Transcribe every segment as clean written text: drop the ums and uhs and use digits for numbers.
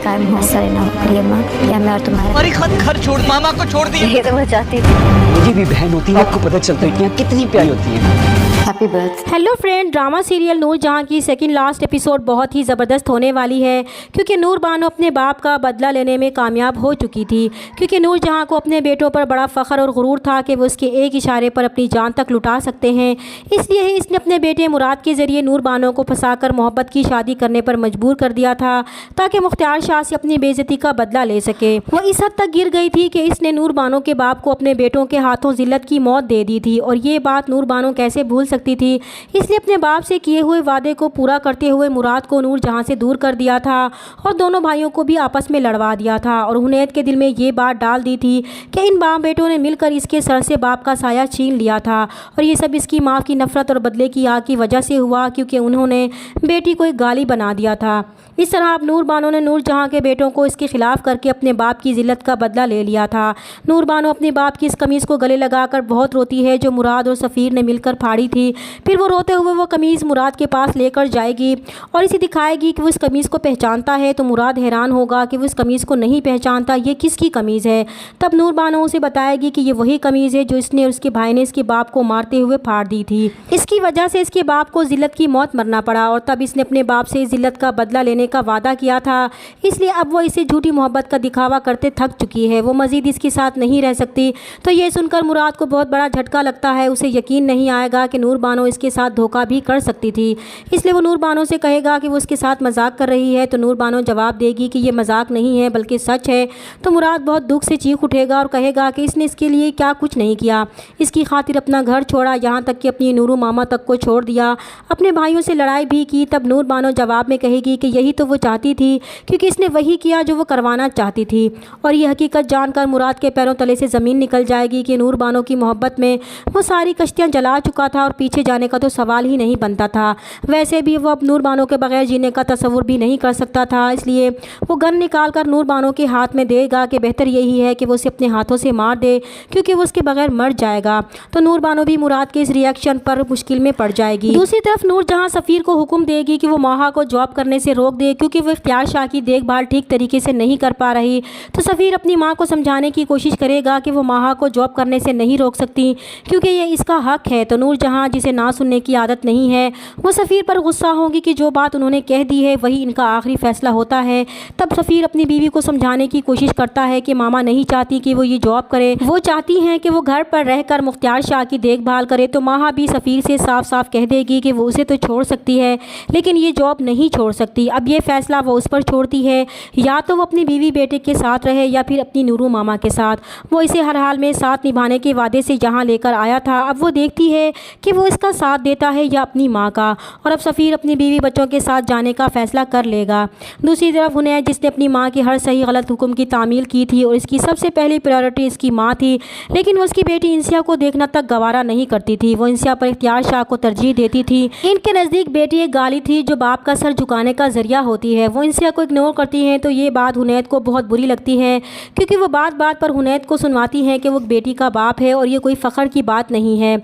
Time हो सरेना करियम्मा या मैं और तुम्हारा हमारी घर छोड़ मामा को छोड़ दिया। ये तो मैं चाहती थी। मेरी भी बहन होती है, आपको पता चलता है कि यहाँ कितनी प्यारी होती है। Happy birthday. Hello friend, drama serial Noor Jahan की सेकंड लास्ट एपिसोड बहुत ही ज़बरदस्त होने वाली है, क्योंकि नूर बानो अपने बाप का बदला लेने में कामयाब हो चुकी थी। क्योंकि नूर जहां को अपने बेटों पर बड़ा फ़ख्र और गुरूर था कि वो उसके एक इशारे पर अपनी जान तक लुटा सकते हैं, इसलिए ही इसने अपने बेटे मुराद के ज़रिए नूर बानो को फंसाकर मोहब्बत की शादी करने पर मजबूर कर दिया था, ताकि मुख्तियार शाह से अपनी बेइज्जती का बदला ले सके। वो इस हद तक गिर गई थी कि इसने नूर बानो के बाप को अपने बेटों के हाथों ज़िल्लत की मौत दे दी थी, और ये बात नूर बानो कैसे भूल सकती थी। इसलिए अपने बाप से किए हुए वादे को पूरा करते हुए मुराद को नूर जहां से दूर कर दिया था और दोनों भाइयों को भी आपस में लड़वा दिया था, और हुनैद के दिल में ये बात डाल दी थी कि इन बाप बेटों ने मिलकर इसके सर से बाप का साया छीन लिया था, और ये सब इसकी माँ की नफ़रत और बदले की आग की वजह से हुआ, क्योंकि उन्होंने बेटी को एक गाली बना दिया था। इस तरह अब नूर बानो ने नूर जहां के बेटों को इसके खिलाफ करके अपने बाप की ज़िल्लत का बदला ले लिया था। नूर बानो अपने बाप की इस कमीज़ को गले लगाकर बहुत रोती है, जो मुराद और सफ़ीर ने मिलकर फाड़ी थी। फिर वो रोते हुए वो कमीज़ मुराद के पास लेकर जाएगी और इसे दिखाएगी कि वो इस कमीज़ को पहचानता है, तो मुराद हैरान होगा कि वो इस कमीज़ को नहीं पहचानता, ये किसकी कमीज़ है। तब नूर बानो उसे बताएगी कि ये वही कमीज़ है जो इसने और उसके भाई ने इसके बाप को मारते हुए फाड़ दी थी। इसकी वजह से इसके बाप को ज़िल्लत की मौत मरना पड़ा, और तब इसने अपने बाप से ज़िल्लत का बदला लेने का वादा किया था। इसलिए अब वो इसे झूठी मोहब्बत का दिखावा करते थक चुकी है, वो मज़ीद इसके साथ नहीं रह सकती। तो ये सुनकर मुराद को बहुत बड़ा झटका लगता है। उसे यकीन नहीं आएगा कि नूर बानो इसके साथ धोखा भी कर सकती थी, इसलिए वो नूर बानो से कहेगा कि वो उसके साथ मजाक कर रही है। तो नूर बानो जवाब देगी कि ये मजाक नहीं है बल्कि सच है। तो मुराद बहुत दुख से चीख उठेगा और कहेगा कि इसने इसके लिए क्या कुछ नहीं किया, इसकी खातिर अपना घर छोड़ा, यहाँ तक कि अपनी नूरू मामा तक को छोड़ दिया, अपने भाइयों से लड़ाई भी की। तब नूर बानो जवाब में कहेगी कि यही तो वो चाहती थी, क्योंकि इसने वही किया जो वो करवाना चाहती थी। और ये हकीकत जानकर मुराद के पैरों तले से ज़मीन निकल जाएगी कि नूर बानो की मोहब्बत में वो सारी कश्तियाँ जला चुका था और पीछे जाने का तो सवाल ही नहीं बनता था। वैसे भी वो अब नूर बानो के बगैर जीने का तसव्वुर भी नहीं कर सकता था, इसलिए वो गन निकाल कर नूर बानो के हाथ में देगा कि बेहतर यही है कि वो उसे अपने हाथों से मार दे, क्योंकि वो उसके बगैर मर जाएगा। तो नूर बानो भी मुराद के इस रिएक्शन पर मुश्किल में पड़ जाएगी। दूसरी तरफ नूर जहां सफ़ीर को हुक्म देगी कि वो माहा को जॉब करने से रोक दे, क्योंकि वो इख्तियार शाह की देखभाल ठीक तरीके से नहीं कर पा रही। तो सफ़ीर अपनी माँ को समझाने की कोशिश करेगा कि वो माहा को जॉब करने से नहीं रोक सकती, क्योंकि ये इसका हक है। तो नूर जहां जिसे ना सुनने की आदत नहीं है, वो सफ़ीर पर गुस्सा होगी कि जो बात उन्होंने कह दी है वही इनका आखिरी फ़ैसला होता है। तब सफ़ीर अपनी बीवी को समझाने की कोशिश करता है कि मामा नहीं चाहती कि वो ये जॉब करे, वो चाहती हैं कि वो घर पर रहकर मुख्तियार शाह की देखभाल करे। तो माहा भी सफ़ीर से साफ साफ कह देगी कि वो उसे तो छोड़ सकती है, लेकिन ये जॉब नहीं छोड़ सकती। अब ये फ़ैसला वो उस पर छोड़ती है, या तो वो अपनी बीवी बेटे के साथ रहे या फिर अपनी नूरू मामा के साथ। वो इसे हर हाल में साथ निभाने के वादे से यहाँ लेकर आया था। अब वो देखती है कि वो इसका साथ देता है या अपनी माँ का, और अब सफ़ीर अपनी बीवी बच्चों के साथ जाने का फ़ैसला कर लेगा। दूसरी तरफ हुनैद, जिसने अपनी माँ के हर सही गलत हुक्म की तामील की थी और इसकी सबसे पहली प्रायोरिटी इसकी माँ थी, लेकिन वो उसकी बेटी इंसिया को देखना तक गवारा नहीं करती थी। वो इंसिया पर इख्तियार शाह को तरजीह देती थी। इनके नज़दीक बेटी एक गाली थी जो बाप का सर झुकाने का ज़रिया होती है। वो इंसिया को इग्नोर करती हैं। तो ये बात हुनैद को बहुत बुरी लगती है, क्योंकि वो बात बात पर हुनैद को सुनवाती हैं कि वो बेटी का बाप है और ये कोई फ़ख्र की बात नहीं है।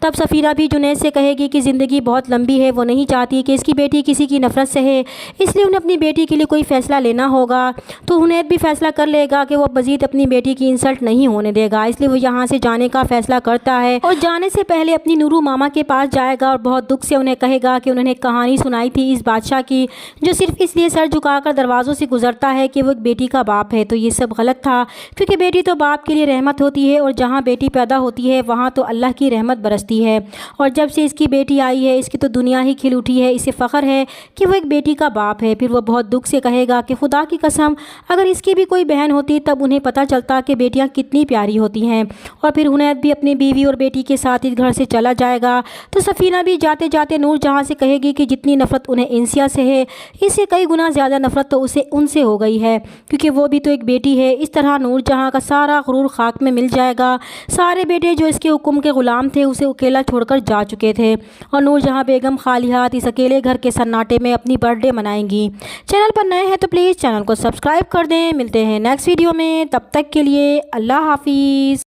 तब सफ़ीरा भी जुनैद से कहेगी कि ज़िंदगी बहुत लंबी है, वो नहीं चाहती कि इसकी बेटी किसी की नफ़रत सहे, इसलिए उन्हें अपनी बेटी के लिए कोई फ़ैसला लेना होगा। तो हुनैद भी फ़ैसला कर लेगा कि वो मज़ीद अपनी बेटी की इंसल्ट नहीं होने देगा, इसलिए वो यहाँ से जाने का फ़ैसला करता है और जाने से पहले अपनी नूरू मामा के पास जाएगा और बहुत दुख से उन्हें कहेगा कि उन्होंने कहानी सुनाई थी इस बादशाह की, जो सिर्फ इसलिए सर झुकाकर दरवाज़ों से गुजरता है कि वो एक बेटी का बाप है। तो ये सब गलत था, क्योंकि बेटी तो बाप के लिए रहमत होती है, और जहाँ बेटी पैदा होती है वहाँ तो अल्लाह की रहमत बरसती है। और जब से इसकी बेटी आई है, इसकी तो दुनिया ही खिल उठी है। इसे फ़ख्र है कि वो एक बेटी का बाप है। फिर वो बहुत दुख से कहेगा कि खुदा की कसम, अगर इसकी भी कोई बहन होती तब उन्हें पता चलता कि बेटियाँ कितनी प्यारी होती हैं। और फिर हुनैद भी अपनी बीवी और बेटी के साथ इस घर से चला जाएगा। तो सफ़ीना भी जाते जाते नूर जहाँ से कहेगी कि जितनी नफ़रत उन्हें इंसिया से है, इससे कई गुना ज़्यादा नफ़रत तो उसे उनसे हो गई है, क्योंकि वो भी तो एक बेटी है। इस तरह नूर जहाँ का सारा गुरूर खाक में मिल जाएगा। सारे बेटे जो इसके हुक्म के ग़ुलाम थे उसे अकेला छोड़कर जा चुके थे, और नूर जहाँ बेगम खाली हाथ इस अकेले घर के सन्नाटे में अपनी बर्थडे मनाएंगी। चैनल पर नए हैं तो प्लीज़ चैनल को सब्सक्राइब कर दें। मिलते हैं नेक्स्ट वीडियो में, तब तक के लिए अल्लाह हाफिज़।